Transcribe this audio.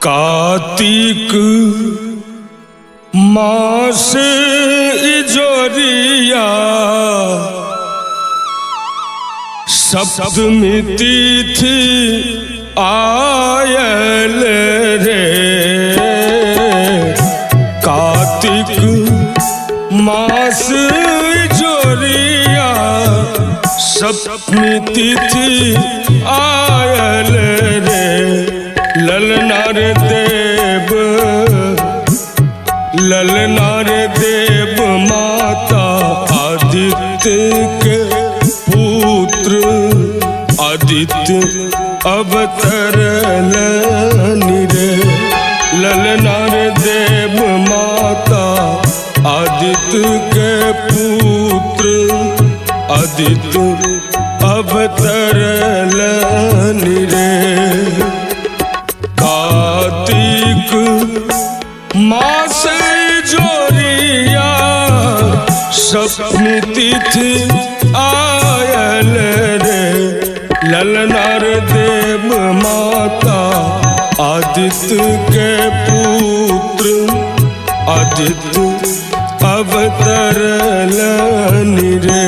कार्तिक मास इजोरिया सप्तमी तिथि आयल रे। कार्तिक मास इजोरिया सप्तमी तिथि आयल रे। ललनार देव माता आदित्य के पुत्र आदित्य अवतरल रे। ललनार देव माता आदित्य के पुत्र आदित्य अवतरल रे। कार्तिक मास जोरिया सप्तमी तिथि आयल रे। ललनार देव माता आदित्य के पुत्र आदित्य अवतरल रे।